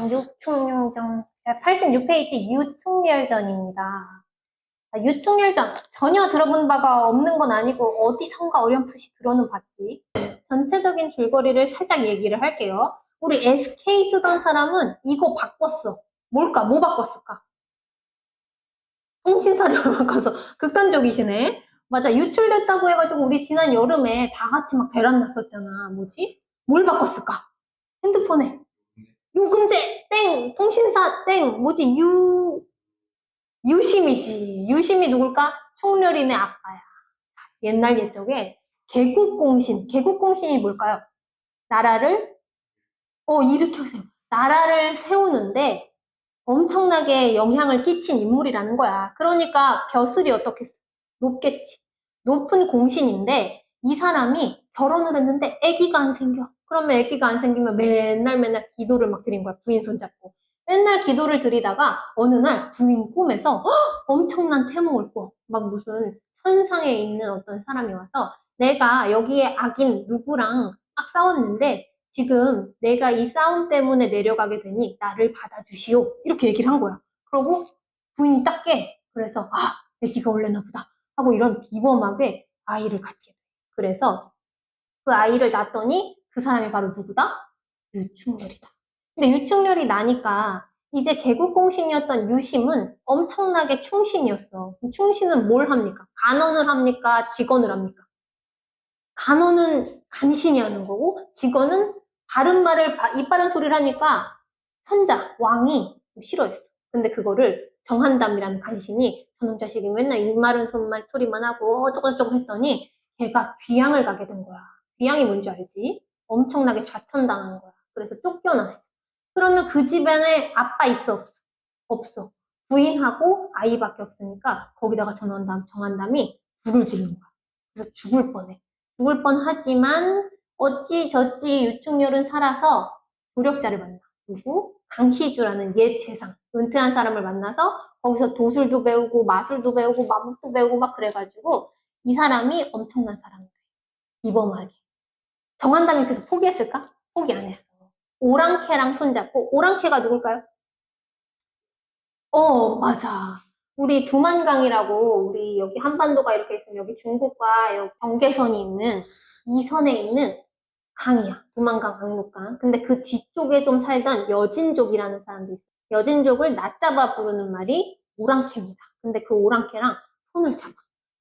유충렬전. 86페이지 유충렬전입니다. 유충렬전 전혀 들어본 바가 없는 건 아니고 어디선가 어렴풋이 들어는 봤지. 전체적인 줄거리를 살짝 얘기를 할게요. 우리 SK 쓰던 사람은 이거 바꿨어. 뭘까? 뭐 바꿨을까? 통신사료를 바꿔서 극단적이시네. 맞아, 유출됐다고 해가지고 우리 지난 여름에 다 같이 막 대란 났었잖아. 뭐지? 뭘 바꿨을까? 핸드폰에 요금제 땡, 통신사 땡, 뭐지? 유심이지. 유심이 누굴까? 총렬이네 아빠야. 옛날 옛적에 개국공신. 개국공신이 뭘까요? 나라를 일으켜세요. 나라를 세우는데 엄청나게 영향을 끼친 인물이라는 거야. 그러니까 벼슬이 어떻겠어? 높겠지. 높은 공신인데 이 사람이 결혼을 했는데 아기가 안 생겨. 그러면 아기가 안 생기면 맨날 기도를 막 드린 거야. 부인 손잡고. 맨날 기도를 드리다가 어느 날 부인 꿈에서 엄청난 태몽을 꿔. 막 무슨 천상에 있는 어떤 사람이 와서 내가 여기에 악인 누구랑 딱 싸웠는데 지금 내가 이 싸움 때문에 내려가게 되니 나를 받아주시오. 이렇게 얘기를 한 거야. 그러고 부인이 딱 깨. 그래서 애기가 올래나 보다 하고 이런 비범하게 아이를 갖게 돼. 그래서 그 아이를 낳았더니 그 사람이 바로 누구다? 유충렬이다. 근데 유충렬이 나니까 이제 개국공신이었던 유심은 엄청나게 충신이었어. 충신은 뭘 합니까? 간언을 합니까? 직언을 합니까? 간언은 간신히 하는 거고 직언은 바른 말을 입 바른 소리를 하니까 선자, 왕이 싫어했어. 근데 그거를 정한담이라는 간신이 저놈 자식이 맨날 입 마른 소리만 하고 어쩌고저쩌고 했더니 걔가 귀양을 가게 된 거야. 귀양이 뭔지 알지? 엄청나게 좌천당한 거야. 그래서 쫓겨났어. 그러면 그 집안에 아빠 있어 없어? 없어. 부인하고 아이밖에 없으니까 거기다가 정한담이 불을 지른 거야. 그래서 죽을 뻔해. 죽을 뻔하지만 어찌저찌 유충렬은 살아서 조력자를 만나. 누구? 강희주라는 옛 재상, 은퇴한 사람을 만나서 거기서 도술도 배우고 마술도 배우고 마법도 배우고 막 그래가지고 이 사람이 엄청난 사람이 돼. 이범하게. 정한담이 그래서 포기했을까? 포기 안 했어. 오랑캐랑 손잡고, 오랑캐가 누굴까요? 맞아. 우리 두만강이라고 우리 여기 한반도가 이렇게 있으면 여기 중국과 여기 경계선이 있는 이 선에 있는 강이야. 두만강 강록강. 근데 그 뒤쪽에 좀 살던 여진족이라는 사람도 있어. 여진족을 낮잡아 부르는 말이 오랑캐입니다. 근데 그 오랑캐랑 손을 잡아.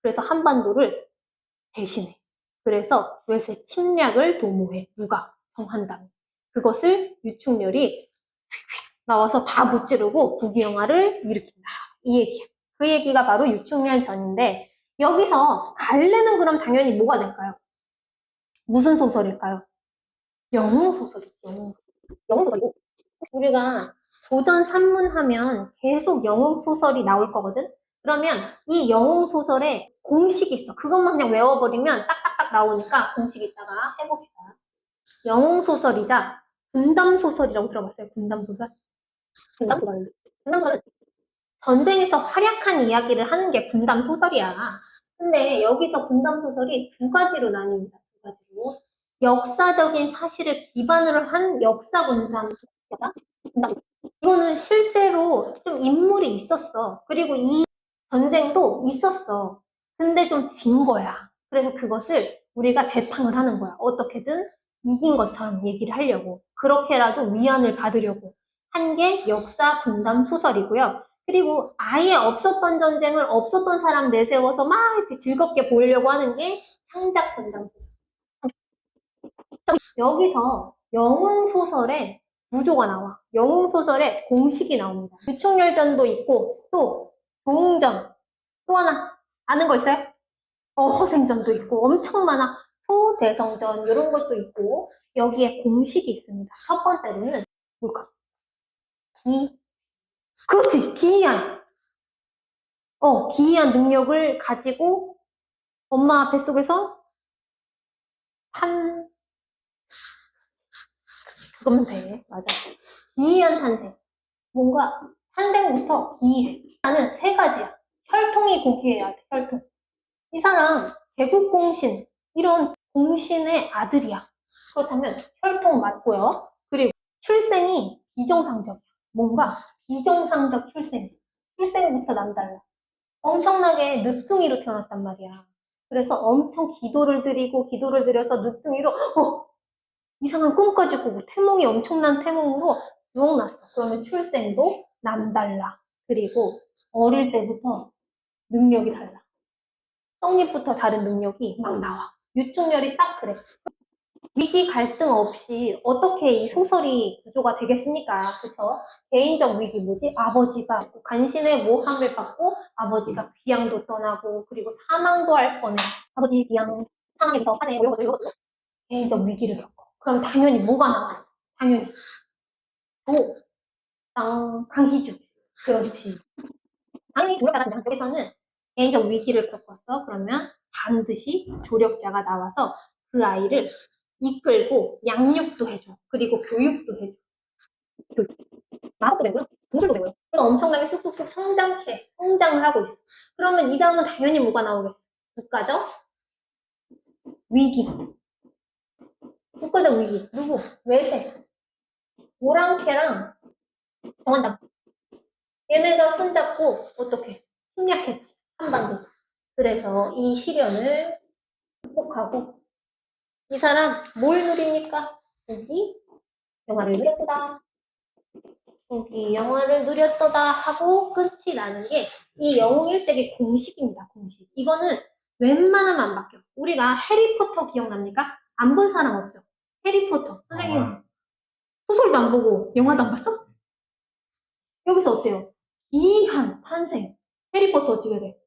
그래서 한반도를 대신해. 그래서 외세 침략을 도모해. 누가? 정한담. 그것을 유충렬이 나와서 다 무찌르고 부귀영화를 일으킨다. 이 얘기야. 그 얘기가 바로 유충렬전인데 여기서 갈래는 그럼 당연히 뭐가 될까요? 무슨 소설일까요? 영웅소설이죠. 영웅소설이고 우리가 도전 산문하면 계속 영웅소설이 나올 거거든? 그러면 이 영웅소설에 공식이 있어. 그것만 그냥 외워버리면 딱딱딱 나오니까 공식 있다가 해봅시다. 영웅소설이자 군담소설이라고 들어봤어요? 군담소설? 군담소설은 전쟁에서 활약한 이야기를 하는 게 군담소설이야. 근데 여기서 군담소설이 두 가지로 나뉩니다. 두 가지로. 역사적인 사실을 기반으로 한 역사 군담. 이거는 실제로 좀 인물이 있었어. 그리고 이 전쟁도 있었어. 근데 좀 진 거야. 그래서 그것을 우리가 재탕을 하는 거야. 어떻게든 이긴 것처럼 얘기를 하려고. 그렇게라도 위안을 받으려고 한 게 역사 분담 소설이고요. 그리고 아예 없었던 전쟁을 없었던 사람 내세워서 막 이렇게 즐겁게 보이려고 하는 게 창작 분담 소설. 여기서 영웅소설의 구조가 나와. 영웅소설의 공식이 나옵니다. 유충렬전도 있고 또 도웅전, 또 하나 아는 거 있어요? 허생전도 있고 엄청 많아. 소대성전 이런 것도 있고 여기에 공식이 있습니다. 첫 번째로는 뭘까? 그렇지, 기이한. 기이한 능력을 가지고 엄마 뱃속에서 그거면 돼. 맞아. 기이한 탄생. 뭔가 탄생부터 기이해. 나는 세 가지야. 혈통이 고귀해야 돼, 혈통. 이 사람 개국공신, 이런 공신의 아들이야. 그렇다면 혈통 맞고요. 그리고 출생이 비정상적이야. 뭔가 비정상적 출생. 출생부터 남달라. 엄청나게 늦둥이로 태어났단 말이야. 그래서 엄청 기도를 드려서 늦둥이로 이상한 꿈까지 꾸고 태몽이 엄청난 태몽으로 쭉 났어. 그러면 출생도 남달라. 그리고 어릴 때부터 능력이 달라. 성립부터 다른 능력이 막 나와. 유충열이 딱 그래. 위기 갈등 없이 어떻게 이 소설이 구조가 되겠습니까? 그쵸? 개인적 위기 뭐지? 아버지가 간신의 모함을 받고 아버지가 귀양도 떠나고 그리고 사망도 할 뻔해. 아버지 귀양 상황에서 화재 이런 것도 개인적 위기를 겪어. 그럼 당연히 뭐가 나와? 당연히 강희주. 그렇지. 당연히 조력자가 여기서는 개인적 위기를 겪었어. 그러면 반드시 조력자가 나와서 그 아이를 이끌고 양육도 해줘. 그리고 교육도 해줘. 마법도 되고요. 무술도 되고요. 그래서 엄청나게 쑥쑥쑥 성장을 하고 있어. 그러면 이 다음은 당연히 뭐가 나오겠어? 국가적 위기. 국가적 위기. 누구? 외세. 오랑캐랑 정한담. 얘네가 손잡고 어떻게? 침략했지. 한반도. 그래서 이 시련을 극복하고 이 사람 뭘 누립니까? 여기 영화를 누렸다. 여기 영화를 누렸다 하고 끝이 나는 게 이 영웅일대기 공식입니다. 공식. 이거는 웬만하면 안 바뀌어. 우리가 해리포터 기억납니까? 안 본 사람 없죠? 해리포터. 선생님 소설도 안 보고 영화도 안 봤어? 여기서 어때요? 기이한 탄생. 해리포터 어떻게 돼?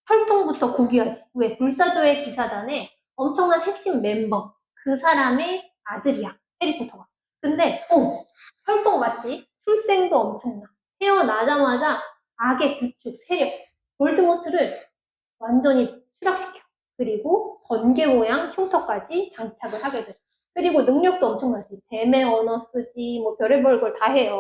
활동부터 고귀하지. 왜? 불사조의 기사단의 엄청난 핵심 멤버. 그 사람의 아들이야. 해리포터가. 근데, 활동 맞지? 출생도 엄청나. 태어나자마자 악의 구축, 세력, 볼드모트를 완전히 추락시켜. 그리고 번개 모양 흉터까지 장착을 하게 돼. 그리고 능력도 엄청나지. 뱀의 언어 쓰지, 뭐 별의별 걸 다 해요.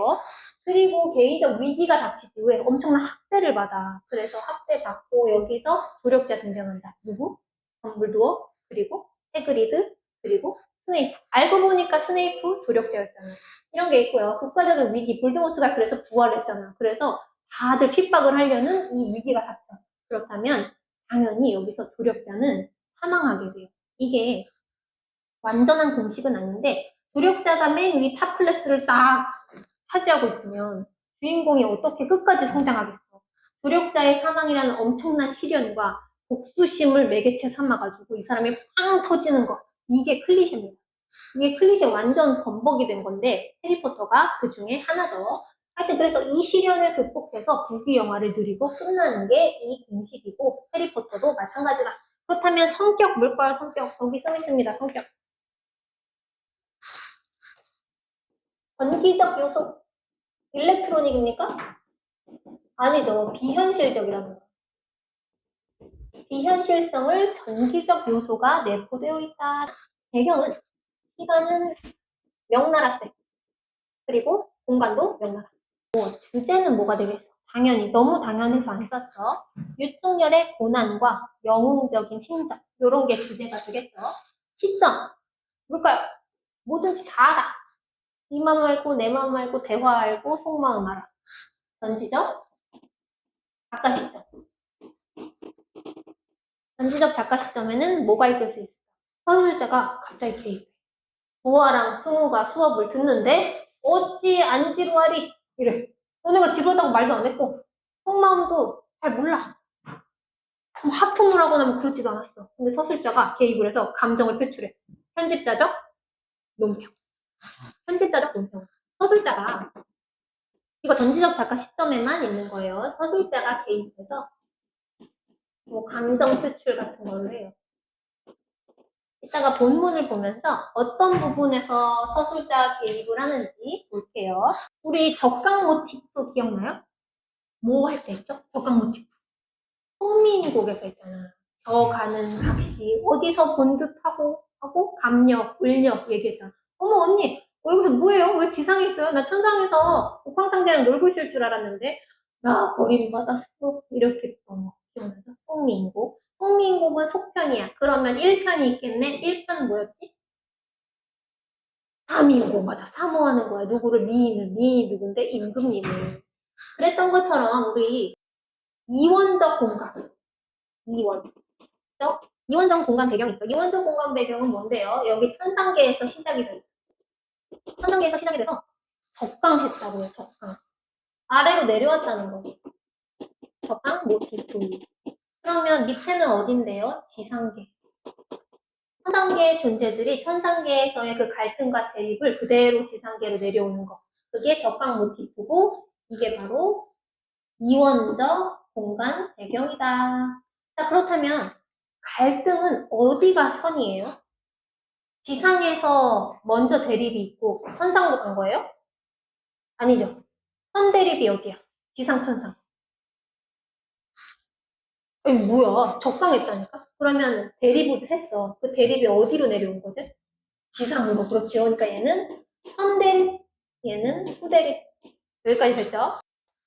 그리고 개인적 위기가 닥치지. 왜? 엄청난 학대를 받아. 그래서 학대 받고 여기서 조력자 등장한다. 누구? 덤블도어, 그리고 해그리드, 그리고 스네이프. 알고 보니까 스네이프 조력자였잖아. 이런 게 있고요. 국가적인 위기, 볼드모트가 그래서 부활했잖아. 그래서 다들 핍박을 하려는 이 위기가 닥쳐. 그렇다면 당연히 여기서 조력자는 사망하게 돼요. 이게 완전한 공식은 아닌데 조력자가 맨 위 탑 클래스를 딱 차지하고 있으면 주인공이 어떻게 끝까지 성장하겠어. 조력자의 사망이라는 엄청난 시련과 복수심을 매개체 삼아가지고 이 사람이 팡 터지는 거. 이게 클리셰입니다. 이게 클리셰 완전 범벅이 된 건데 해리포터가 그 중에 하나 더. 하여튼 그래서 이 시련을 극복해서 부귀 영화를 누리고 끝나는 게 이 공식이고 해리포터도 마찬가지다. 그렇다면 성격 뭘까요? 성격. 거기 써 있습니다. 성격. 전기적 요소. 일렉트로닉입니까? 아니죠. 비현실적이라는 거. 비현실성을 전기적 요소가 내포되어 있다. 배경은 시간은 명나라 시대. 그리고 공간도 명나라. 주제는 뭐가 되겠어? 당연히 너무 당연해서 안 썼어. 유충열의 고난과 영웅적인 행적 이런 게 주제가 되겠죠. 시점 뭘까요? 뭐든지 다 알아. 이 맘 알고 내 맘 알고 대화 알고 속마음 알아. 전지적 작가 시점. 전지적 작가 시점에는 뭐가 있을 수 있어? 서술자가 갑자기 개입해. 보아랑 승우가 수업을 듣는데 어찌 안 지루하리? 이래. 너네가 지루하다고 말도 안 했고 속마음도 잘 몰라. 뭐 하품을 하거나 뭐 그렇지도 않았어. 근데 서술자가 개입을 해서 감정을 표출해. 편집자적 논평. 편집자적 논평. 서술자가 이거 전지적 작가 시점에만 있는 거예요. 서술자가 개입해서 뭐 감정 표출 같은 걸로 해요. 이따가 본문을 보면서 어떤 부분에서 서술자 개입을 하는지 볼게요. 우리 적강 모티프 기억나요? 뭐 할 때 했죠? 적강 모티프. 송민곡에서 있잖아. 저 가는 각시 어디서 본 듯하고 하고 감력, 을력 얘기했잖아. 어머 언니 여기서 뭐예요? 왜 지상에 있어요? 나 천상에서 옥황상제랑 놀고 있을 줄 알았는데 나 버림받았어. 이렇게 했던 거 기억나죠? 송민곡. 송민곡은 속편이야. 그러면 1편이 있겠네? 1편 뭐였지? 3이고 맞아. 사모하는 거야. 누구를? 미인이 누군데? 임금님을. 그랬던 것처럼 우리 이원적 공간, 이원적 공간 배경이 있어. 이원적 공간 배경은 뭔데요? 여기 천상계에서 시작이 돼. 천상계에서 시작이 돼서 적강했다고요. 적강. 아래로 내려왔다는 거. 적강 모티프. 그러면 밑에는 어딘데요? 지상계. 천상계의 존재들이 천상계에서의 그 갈등과 대립을 그대로 지상계로 내려오는 거. 그게 적강 모티프고 이게 바로 이원적 공간 배경이다. 자, 그렇다면 갈등은 어디가 선이에요? 지상에서 먼저 대립이 있고 천상으로 간 거예요? 아니죠. 선 대립이 어디야? 지상, 천상. 이거 뭐야? 적당했다니까? 그러면 대립을 했어. 그 대립이 어디로 내려온 거지? 지상으로. 그렇죠. 그러니까 얘는 선 대립, 얘는 후 대립. 여기까지 됐죠?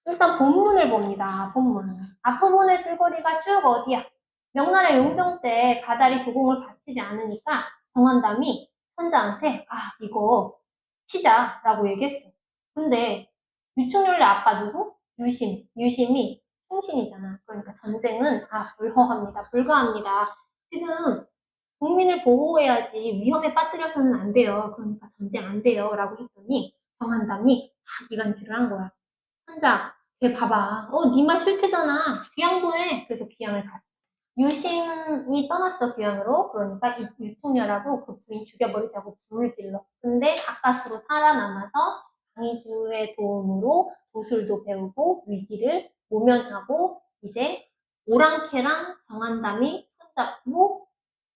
일단 본문을 봅니다. 본문. 앞부분의 줄거리가 쭉 어디야? 명나라 용정 때 가달이 조공을 바치지 않으니까 정한담이 선자한테 이거 치자라고 얘기했어. 근데 유충렬의 아빠 누구? 유심. 유심이 충신이잖아. 그러니까 전쟁은 불허합니다. 불가합니다. 지금 국민을 보호해야지 위험에 빠뜨려서는 안 돼요. 그러니까 전쟁 안 돼요. 라고 했더니 정한담이 이간질을 한 거야. 한자, 걔 봐봐. 네 말 싫대잖아. 귀양보해. 그래서 귀양을 갔어. 유심이 떠났어, 귀양으로. 그러니까 이 유충렬하고 그 부인 죽여버리자고 불을 질러. 근데 가까스로 살아남아서 강희주의 도움으로 도술도 배우고 위기를 모면하고 이제 오랑캐랑 정한담이 손잡고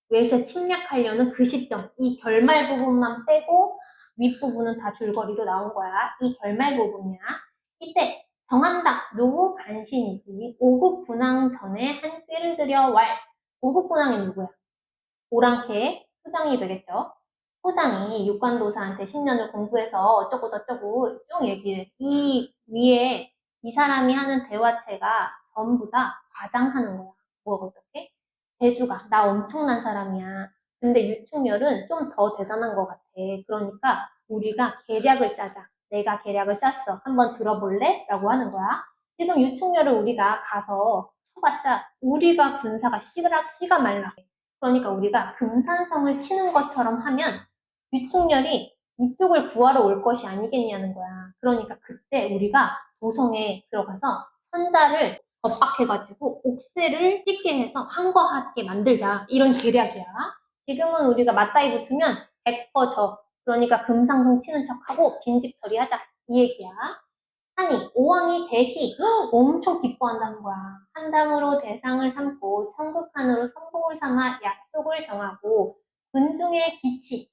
외세 침략하려는 그 시점, 이 결말 부분만 빼고 윗부분은 다 줄거리로 나온 거야. 이 결말 부분이야. 이때 정한담, 누구? 간신이지. 오국분왕 전에 한 꾀를 들여 왈. 오국분왕이 누구야? 오랑캐 수장이 되겠죠. 소장이 육관도사한테 10년을 공부해서 어쩌고 저쩌고 쭉 얘기를. 이 위에 이 사람이 하는 대화체가 전부 다 과장하는 거야. 뭐가 어떻게? 대주가 나 엄청난 사람이야. 근데 유충렬은 좀 더 대단한 것 같아. 그러니까 우리가 계략을 짜자. 내가 계략을 짰어. 한번 들어볼래? 라고 하는 거야. 지금 유충렬을 우리가 가서 쳐봤자 우리가 군사가 씨가 말라. 그러니까 우리가 금산성을 치는 것처럼 하면 유충렬이 이쪽을 구하러 올 것이 아니겠냐는 거야. 그러니까 그때 우리가 도성에 들어가서 선자를 겁박해가지고 옥새를 찍게 해서 항거하게 만들자. 이런 계략이야. 지금은 우리가 맞다이 붙으면 100% 져. 그러니까 금상성 치는 척하고 빈집 처리하자. 이 얘기야. 하니 오왕이 대희 엄청 기뻐한다는 거야. 한담으로 대상을 삼고 청국한으로 선봉을 삼아 약속을 정하고 군중의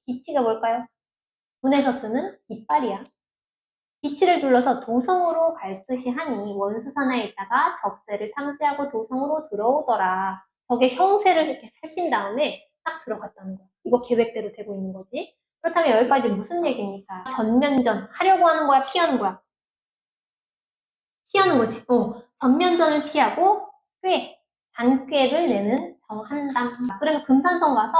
기치가 뭘까요? 군에서 쓰는 깃발이야. 기치를 둘러서 도성으로 갈 듯이 하니 원수산하에 있다가 적세를 탐지하고 도성으로 들어오더라. 적의 형세를 이렇게 살핀 다음에 딱 들어갔다는 거야. 이거 계획대로 되고 있는 거지. 그렇다면 여기까지 무슨 얘기입니까? 전면전 하려고 하는 거야, 피하는 거야? 피하는 거지. 전면전을 피하고 잔꾀를 내는 정한담. 그래서 금산성 가서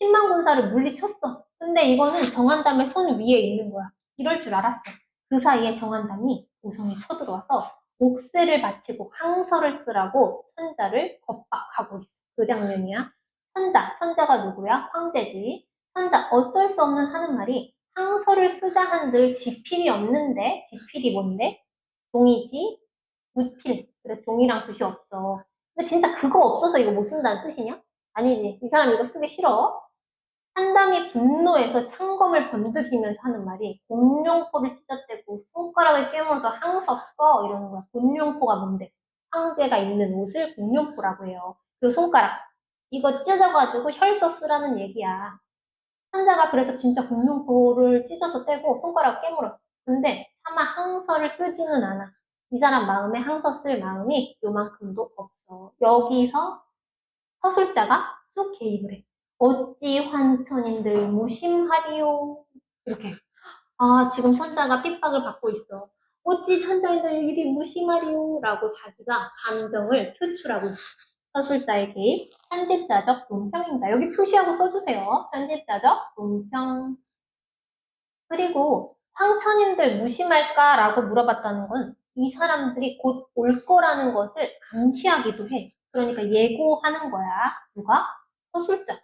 10만 군사를 물리쳤어. 근데 이거는 정한담의 손 위에 있는 거야. 이럴 줄 알았어. 그 사이에 정한담이 도성에 쳐들어와서 옥세를 바치고 항서를 쓰라고 천자를 겁박하고 있어. 그 장면이야. 천자가 누구야? 황제지. 천자 어쩔 수 없는 하는 말이 항서를 쓰자 한들 지필이 없는데 지필이 뭔데? 종이지, 무필. 그래, 종이랑 붓이 없어. 근데 진짜 그거 없어서 이거 못 쓴다는 뜻이냐? 아니지. 이 사람 이거 쓰기 싫어. 한담이 분노해서 창검을 번득이면서 하는 말이 곤룡포를 찢어대고 손가락을 깨물어서 항서 써 이러는 거야. 곤룡포가 뭔데? 황제가 입는 옷을 곤룡포라고 해요. 그리고 손가락. 이거 찢어가지고 혈서 쓰라는 얘기야. 환자가 그래서 진짜 공룡포를 찢어서 떼고 손가락 깨물었어. 근데 차마 항서를 쓰지는 않아. 이 사람 마음에 항서 쓸 마음이 요만큼도 없어. 여기서 서술자가 쑥 개입을 해. 어찌 환천인들 무심하리요. 이렇게. 지금 천자가 핍박을 받고 있어. 어찌 천자인들 일이 무심하리요. 라고 자기가 감정을 표출하고 있어. 서술자의 개입, 편집자적 논평입니다. 여기 표시하고 써주세요. 편집자적 논평. 그리고 황천인들 무심할까라고 물어봤다는 건 이 사람들이 곧 올 거라는 것을 암시하기도 해. 그러니까 예고하는 거야. 누가? 서술자가.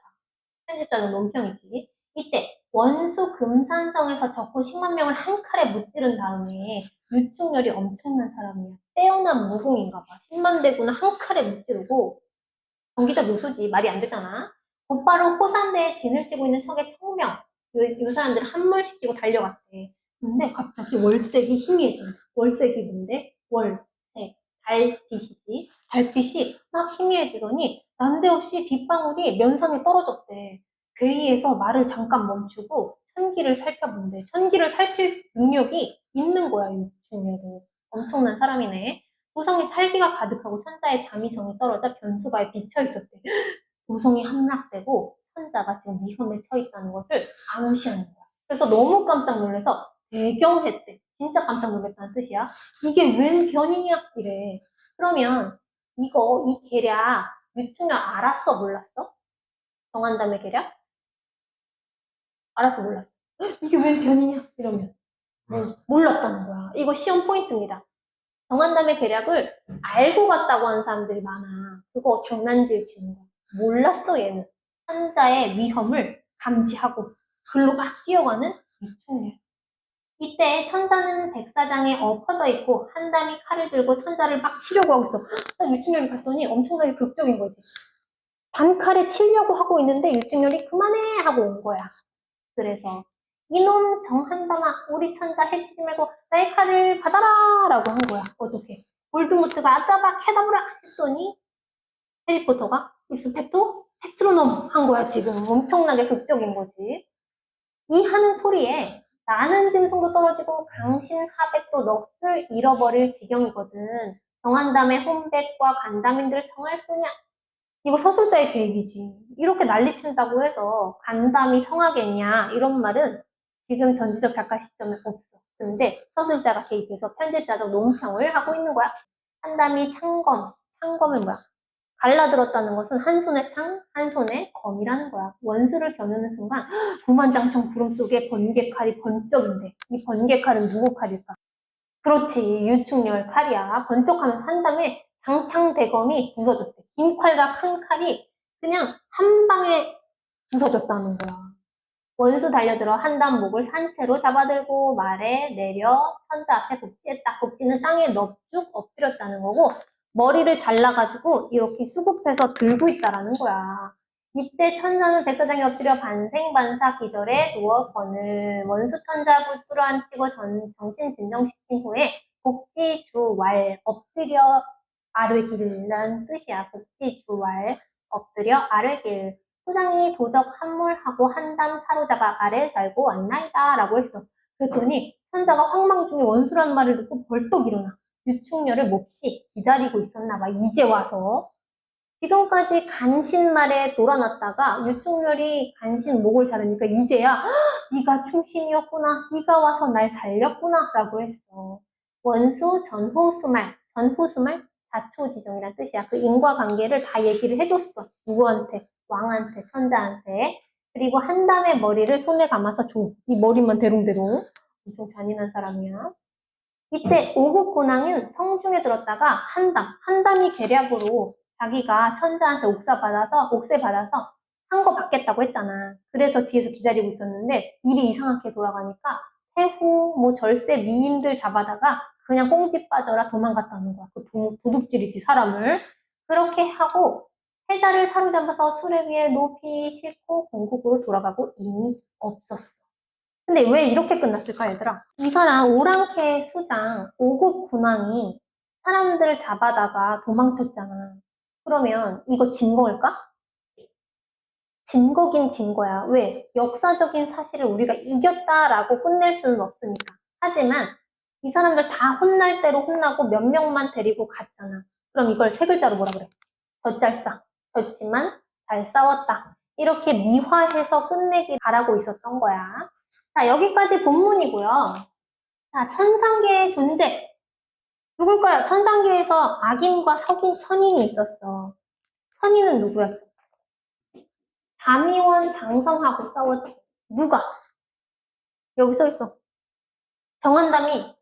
편집자는 논평이지. 이때 원수 금산성에서 적군 10만 명을 한 칼에 무찌른 다음에 유충열이 엄청난 사람이야. 빼어난 무공인가 봐. 10만 대군을 한 칼에 무찌르고 경기도 묘소지. 말이 안 되잖아. 곧바로 호산대에 진을 치고 있는 척의 청명. 요 사람들은 함몰시키고 달려갔대. 근데 갑자기 월색이 희미해져. 월색이 뭔데? 월, 색, 달빛이지. 달빛이 막 희미해지더니 난데없이 빗방울이 면상에 떨어졌대. 괴이해서 말을 잠깐 멈추고 천기를 살펴본대. 천기를 살필 능력이 있는 거야, 이 중에도. 엄청난 사람이네. 도성에 살기가 가득하고 천자의 자미성이 떨어져 변수가에 비쳐 있었대. 도성이 함락되고 천자가 지금 위험에 처했다는 것을 암시하는 거야. 그래서 너무 깜짝 놀라서 대경했대. 진짜 깜짝 놀랐다는 뜻이야. 이게 웬 변이냐? 이래. 그러면 이 계략 유충열 알았어? 몰랐어? 정한담의 계략? 알았어? 몰랐어? 이게 웬 변이냐? 이러면 몰랐다는 거야. 이거 시험 포인트입니다. 정한담의 계략을 알고 갔다고 하는 사람들이 많아. 그거 장난질 치는 거야. 몰랐어, 얘는. 환자의 위험을 감지하고 글로 막 뛰어가는 유충렬. 이때 천자는 백사장에 엎어져 있고 한담이 칼을 들고 천자를 막 치려고 하고 있어. 딱 유충렬을 봤더니 엄청나게 극적인 거지. 단칼에 치려고 하고 있는데 유충렬이 그만해 하고 온 거야. 그래서 이놈 정한담아 우리 천자 해치지 말고 나의 칼을 받아라 라고 한 거야. 어떻게? 볼드모트가 아따박 해다보라 했더니 해리포터가 익스펙토 페트로놈 한 거야. 지금 엄청나게 극적인 거지. 이 하는 소리에 나는 짐승도 떨어지고 강신 하백도 넋을 잃어버릴 지경이거든. 정한담의 혼백과 간담인들 성할 소냐? 이거 서술자의 계획이지. 이렇게 난리친다고 해서 간담이 성하겠냐 이런 말은 지금 전지적 작가 시점에 없어. 근데 서술자가 개입해서 편집자적 논평을 하고 있는 거야. 한담이 창검, 창검은 뭐야? 갈라들었다는 것은 한 손에 창, 한 손에 검이라는 거야. 원수를 겨누는 순간 구만장청 구름 속에 번개칼이 번쩍인데 이 번개칼은 누구 칼일까? 그렇지, 유충열 칼이야. 번쩍하면서 한 다음에 장창대검이 부서졌대. 긴 칼과 큰 칼이 그냥 한 방에 부서졌다는 거야. 원수 달려들어 한담 목을 산채로 잡아들고 말에 내려 천자 앞에 복지했다. 복지는 땅에 넙죽 엎드렸다는 거고 머리를 잘라가지고 이렇게 수급해서 들고 있다라는 거야. 이때 천자는 백사장에 엎드려 반생반사 기절에 누워 번을 원수 천자 붙들어 앉히고 정신 진정시킨 후에 복지주왈 엎드려 아뢰기라는 뜻이야. 복지주왈 엎드려 아뢰길. 수장이 도적 함몰하고 한담 사로잡아 아래 달고 왔나이다 라고 했어. 그랬더니 천자가 황망 중에 원수라는 말을 듣고 벌떡 일어나. 유충렬을 몹시 기다리고 있었나 봐. 이제 와서. 지금까지 간신말에 놀아놨다가 유충렬이 간신 목을 자르니까 이제야 네가 충신이었구나. 네가 와서 날 살렸구나 라고 했어. 원수 전후수말. 전후수말 자초지종이란 뜻이야. 그 인과관계를 다 얘기를 해줬어. 누구한테? 왕한테, 천자한테. 그리고 한담의 머리를 손에 감아서 줘. 이 머리만 대롱대롱. 엄청 잔인한 사람이야. 이때 오국군왕은 성중에 들었다가 한담이 계략으로 자기가 천자한테 옥세 받아서 한 거 받겠다고 했잖아. 그래서 뒤에서 기다리고 있었는데 일이 이상하게 돌아가니까 태후, 뭐 절세, 미인들 잡아다가 그냥 꽁지 빠져라 도망갔다는 거야. 그 도둑질이지 사람을. 그렇게 하고 해자를 사로잡아서 수레 위에 높이 싣고 공국으로 돌아가고 이미 없었어. 근데 왜 이렇게 끝났을까, 얘들아? 이 사람 오랑캐 수장 오국 군왕이 사람들을 잡아다가 도망쳤잖아. 그러면 이거 증거일까? 증거긴 증거야. 왜? 역사적인 사실을 우리가 이겼다라고 끝낼 수는 없으니까. 하지만 이 사람들 다 혼날 대로 혼나고 몇 명만 데리고 갔잖아. 그럼 이걸 세 글자로 뭐라 그래? 젖잘싸. 졌지만 잘 싸웠다. 이렇게 미화해서 끝내길 바라고 있었던 거야. 자, 여기까지 본문이고요. 자, 천상계의 존재. 누굴까요? 천상계에서 악인과 선인이 있었어. 선인은 누구였어? 담의원 장성하고 싸웠지. 누가? 여기 써 있어. 정한담이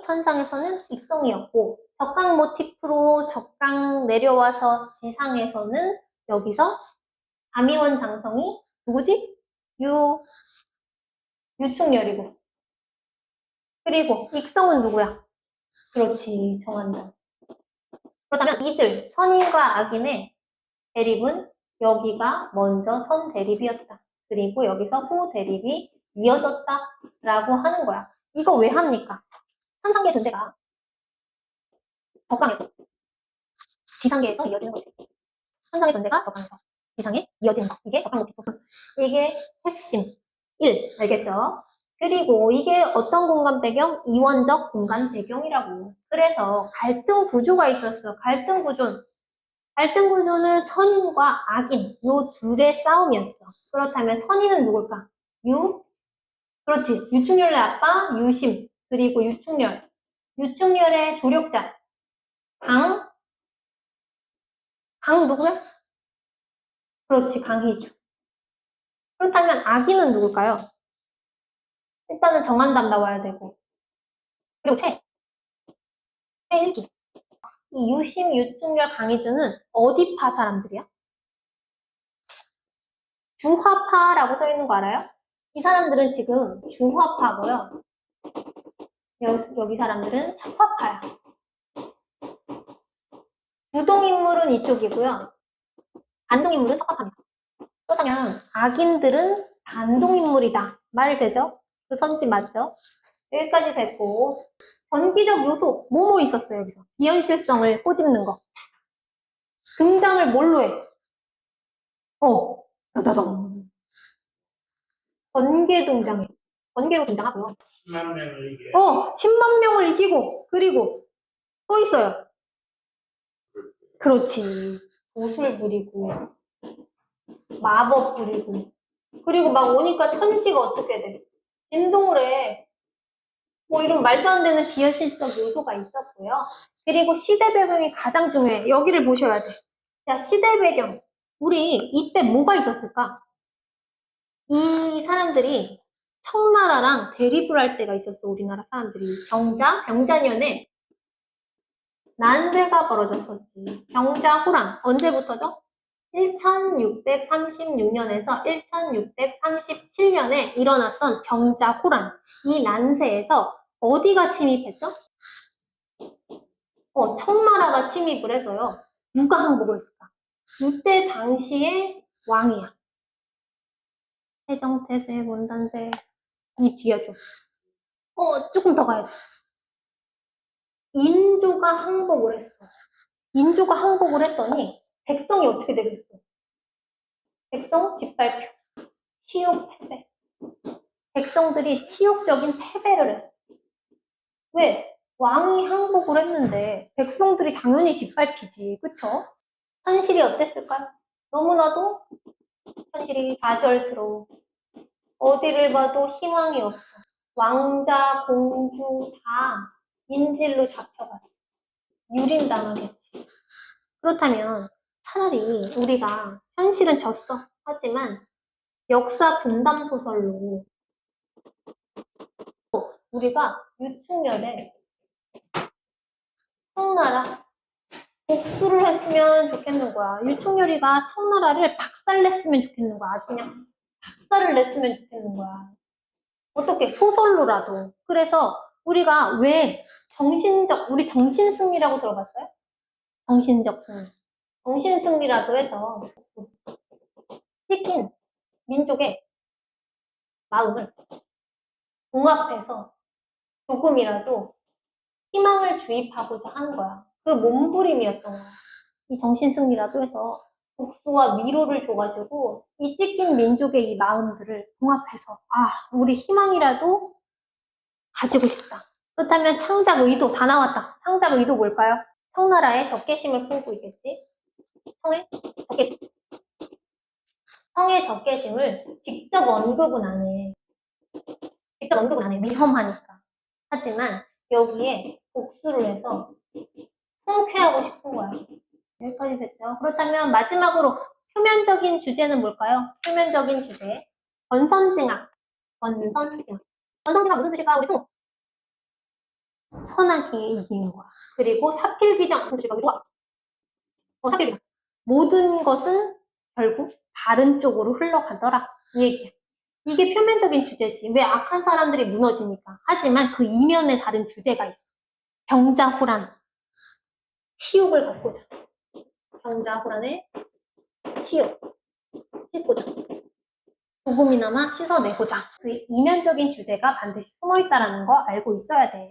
천상계에서는 익성이었고 적강 모티프로 적강 내려와서 지상에서는 여기서 감의원 장성이 누구지? 유충렬이고 그리고 익성은 누구야? 그렇지, 정한담. 그렇다면 이들 선인과 악인의 대립은 여기가 먼저 선 대립이었다. 그리고 여기서 후 대립이 이어졌다라고 하는 거야. 이거 왜 합니까? 천상계 존재가 적강에서 지상계에서 이어지는 거지. 천상의 존재가 적강에서 지상에 이어지는 거. 이게 적강 모티프. 이게 핵심 1. 알겠죠? 그리고 이게 어떤 공간 배경? 이원적 공간 배경이라고. 그래서 갈등 구조가 있었어. 갈등 구조는 선인과 악인 요 둘의 싸움이었어. 그렇다면 선인은 누굴까? 그렇지. 유충렬의 아빠 유심 그리고 유충렬의 조력자 강 누구야? 그렇지, 강희주. 그렇다면 악인은 누굴까요? 일단은 정한담 나와야 되고 그리고 최일기. 이 유심, 유충렬, 강희주는 어디파 사람들이야? 주화파라고 써 있는 거 알아요? 이 사람들은 지금 주화파고요. 여기 사람들은 적화파야. 부동인물은 이쪽이고요. 반동인물은 적화파입니다. 그렇다면 악인들은 반동인물이다. 말 되죠? 그 선지 맞죠? 여기까지 됐고 전기적 요소 뭐뭐 있었어요 여기서? 비현실성을 꼬집는 거. 등장을 뭘로 해? 다다당. 번개 등장해. 번개로 등장하고요. 10만 명을 이게 10만 명을 이기고 그리고 또 있어요. 그렇지. 도술 부리고 마법 부리고 그리고 막 오니까 천지가 어떻게 돼? 진동을 해. 뭐 이런 말도 안 되는 비현실적 요소가 있었고요. 그리고 시대 배경이 가장 중요해. 여기를 보셔야 돼. 자, 시대 배경. 우리 이때 뭐가 있었을까? 이 사람들이 청나라랑 대립을 할 때가 있었어. 우리나라 사람들이. 병자년에 난세가 벌어졌었지. 병자호란. 언제부터죠? 1636년에서 1637년에 일어났던 병자호란. 이 난세에서 어디가 침입했죠? 청나라가 침입을 해서요. 누가 항복을 했을까? 이때 당시의 왕이야. 세정태세, 문단세. 이 뒤에 좀. 조금 더 가야 돼. 인조가 항복을 했어. 인조가 항복을 했더니 백성이 어떻게 되겠어? 백성 짓밟혀. 치욕 패배. 백성들이 치욕적인 패배를 했어. 왜? 왕이 항복을 했는데 백성들이 당연히 짓밟히지. 그쵸? 현실이 어땠을까요? 너무나도 현실이 좌절스러워. 어디를 봐도 희망이 없어. 왕자, 공주 다 인질로 잡혀갔어. 유린당하겠지. 그렇다면 차라리 우리가 현실은 졌어. 하지만 역사 분담 소설로 우리가 유충렬에 청나라 복수를 했으면 좋겠는 거야. 유충렬이가 청나라를 박살냈으면 좋겠는 거야. 아주 그냥 박살을 냈으면 좋겠는 거야. 어떻게 소설로라도. 그래서 우리가 왜 우리 정신승리라고 들어봤어요? 정신적 승리. 정신승리라도 해서 찢긴 민족의 마음을 봉합해서 조금이라도 희망을 주입하고자 하는 거야. 그 몸부림이었던 거야. 이 정신승리라도 해서 복수와 위로를 줘가지고 이 찢긴 민족의 이 마음들을 봉합해서 우리 희망이라도 가지고 싶다. 그렇다면 창작 의도 다 나왔다. 창작 의도 뭘까요? 청나라의 적개심을 품고 있겠지. 성의 적개심. 성의 적개심을 직접 언급은 안 해. 위험하니까. 하지만 여기에 복수를 해서 통쾌하고 싶은 거야. 여기까지 됐죠? 그렇다면 마지막으로 표면적인 주제는 뭘까요? 표면적인 주제. 권선징악. 권선징악. 권선징악 무슨 뜻일까? 우리 승우. 선하게 이기는 거야. 그리고 사필비정. 무슨 뜻일까? 우리 도아. 사필비정. 모든 것은 결국 다른 쪽으로 흘러가더라. 이 얘기야. 이게 표면적인 주제지. 왜 악한 사람들이 무너지니까. 하지만 그 이면에 다른 주제가 있어. 병자호란. 치욕을 갖고자. 병자호란의 치욕. 씻고자. 조금이나마 씻어내고자. 그 이면적인 주제가 반드시 숨어있다는 거 알고 있어야 돼.